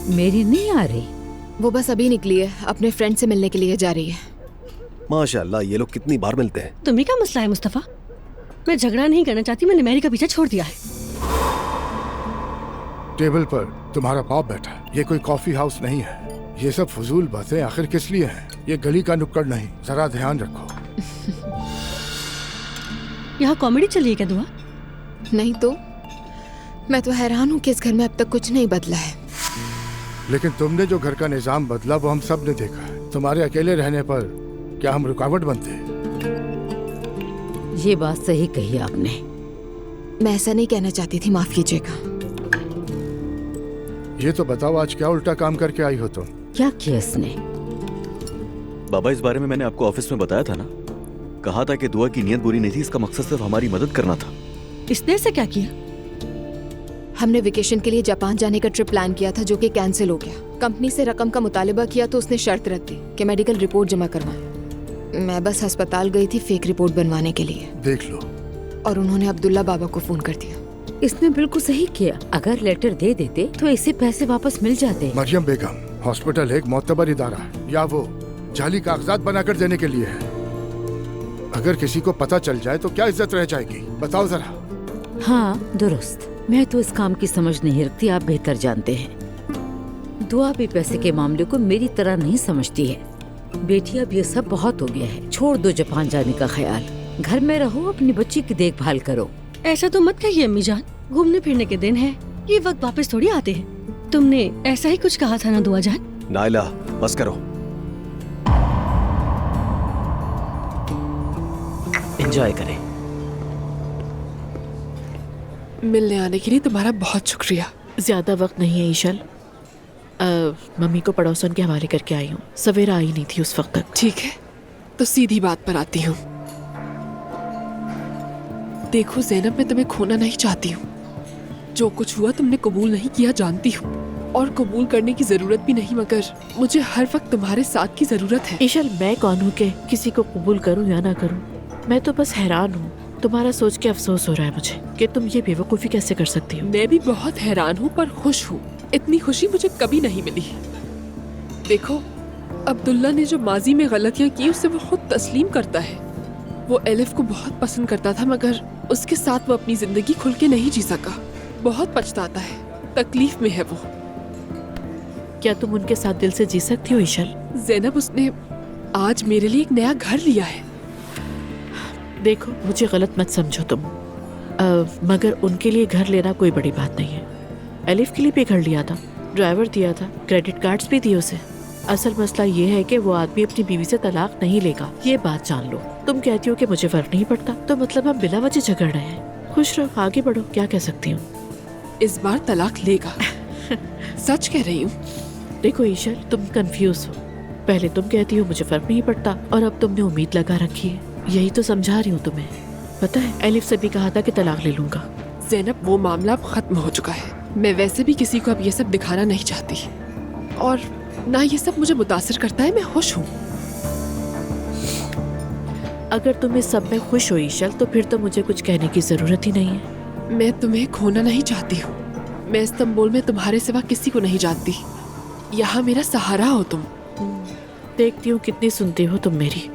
मेरी नहीं आ रही। वो बस अभी निकली है, अपने फ्रेंड से मिलने के लिए जा रही है। माशाल्लाह, ये लोग कितनी बार मिलते हैं। तुम्हें क्या मसला है मुस्तफा? मैं झगड़ा नहीं करना चाहती, मैंने मैरी का पीछा छोड़ दिया है। टेबल पर तुम्हारा बाप बैठा है, ये कोई कॉफी हाउस नहीं है। ये सब फजूल बातें आखिर किस लिए हैं? ये गली का नुक्कड़ नहीं, जरा ध्यान रखो। यहाँ कॉमेडी चल रही है क्या दुआ? नहीं तो मैं तो हैरान हूँ कि इस घर में अब तक कुछ नहीं बदला है। लेकिन तुमने जो घर का निजाम बदला वो हम सब ने देखा है। तुम्हारे अकेले रहने पर क्या हम रुकावट बनते? ये बात सही कही आपने। मैं ऐसा नहीं कहना चाहती थी, माफ कीजिएगा। ये तो बताओ, आज क्या उल्टा काम करके आई हो तुम? क्या किया इसने? बाबा, इस बारे में मैंने आपको ऑफिस में बताया था ना। कहा था कि दुआ की नीयत बुरी नहीं थी, इसका मकसद सिर्फ हमारी मदद करना था। इसने ऐसे क्या किया? हमने वेकेशन के लिए जापान जाने का ट्रिप प्लान किया था, जो कि कैंसिल हो गया। कंपनी से रकम का मुतालिबा किया तो उसने शर्त रख दी कि मेडिकल रिपोर्ट जमा करवाएं। मैं बस अस्पताल गई थी फेक रिपोर्ट बनवाने के लिए। देख लो। और उन्होंने अब्दुल्ला बाबा को फोन कर दिया। इसने बिल्कुल सही किया। अगर लेटर दे देते तो इसे पैसे वापस मिल जाते। मरियम बेगम, हॉस्पिटल एक मोतबर इदारा है या वो जाली कागजात बनाकर देने के लिए है? अगर किसी को पता चल जाए तो क्या इज्जत रह जाएगी, बताओ जरा। हाँ दुरुस्त। मैं तो इस काम की समझ नहीं रखती, आप बेहतर जानते हैं। दुआ भी पैसे के मामले को मेरी तरह नहीं समझती है। बेटी, अब ये सब बहुत हो गया है, छोड़ दो जापान जाने का ख्याल। घर में रहो, अपनी बच्ची की देखभाल करो। ऐसा तो मत कहिए अम्मी जान, घूमने फिरने के दिन है, ये वक्त वापस थोड़ी आते हैं। तुमने ऐसा ही कुछ कहा था ना दुआ जान? नाइला, बस करो। एंजॉय करें। मिलने आने के लिए तुम्हारा बहुत शुक्रिया। ज्यादा वक्त नहीं है ईशल। मम्मी को पड़ोसन के हवाले करके आई हूँ। सवेरा आई नहीं थी उस वक्त तक। ठीक है, तो सीधी बात पर आती हूँ। देखो ज़ैनब, मैं तुम्हें खोना नहीं चाहती हूँ। जो कुछ हुआ तुमने कबूल नहीं किया जानती हूँ, और कबूल करने की जरूरत भी नहीं, मगर मुझे हर वक्त तुम्हारे साथ की जरूरत है। ईशल, मैं कौन हूँ कि किसी को कबूल करूँ या ना करूँ? मैं तो बस हैरान हूँ। तुम्हारा सोच के अफसोस हो रहा है मुझे कि तुम ये बेवकूफ़ी कैसे कर सकती हो। मैं भी बहुत हैरान हूँ, पर खुश हूँ। इतनी खुशी मुझे कभी नहीं मिली। देखो, अब्दुल्ला ने जो माजी में गलतियाँ की उसे वो खुद तस्लीम करता है। वो एलिफ को बहुत पसंद करता था, मगर उसके साथ वो अपनी जिंदगी खुल के नहीं जी सका। बहुत पछताता है, तकलीफ में है वो। क्या तुम उनके साथ दिल से जी सकती हो ईशल? ज़ैनब, उसने आज मेरे लिए एक नया घर लिया है। देखो, मुझे गलत मत समझो तुम, मगर उनके लिए घर लेना कोई बड़ी बात नहीं है। एलिफ के लिए भी घर लिया था, ड्राइवर दिया था, क्रेडिट कार्ड्स भी दिए उसे। असल मसला ये है कि वो आदमी अपनी बीवी से तलाक नहीं लेगा, ये बात जान लो। तुम कहती हो कि मुझे फर्क नहीं पड़ता, तो मतलब हम बिला वजह झगड़ रहे हैं। खुश रहो, आगे बढ़ो, क्या कह सकती हूँ। इस बार तलाक लेगा। सच कह रही हूँ। देखो ईशल, तुम कंफ्यूज हो। पहले तुम कहती हो मुझे फर्क नहीं पड़ता, और अब तुमने उम्मीद लगा रखी है। यही तो समझा रही हूँ तुम्हें। पता है, एलिफ से भी कहा था कि तलाक ले लूंगा। ज़ैनब, वो मामला अब खत्म हो चुका है। मैं वैसे भी किसी को अब ये सब दिखाना नहीं चाहती, और ना ये सब मुझे मुतासिर करता है। मैं खुश हूँ। अगर तुम इस सब में खुश हो ईशल, तो फिर तो मुझे कुछ कहने की जरूरत ही नहीं है। मैं तुम्हें खोना नहीं चाहती हूँ। मैं इस्तांबुल में तुम्हारे सिवा किसी को नहीं जानती। यहाँ मेरा सहारा हो तुम। देखती हूँ कितनी सुनती हो तुम मेरी।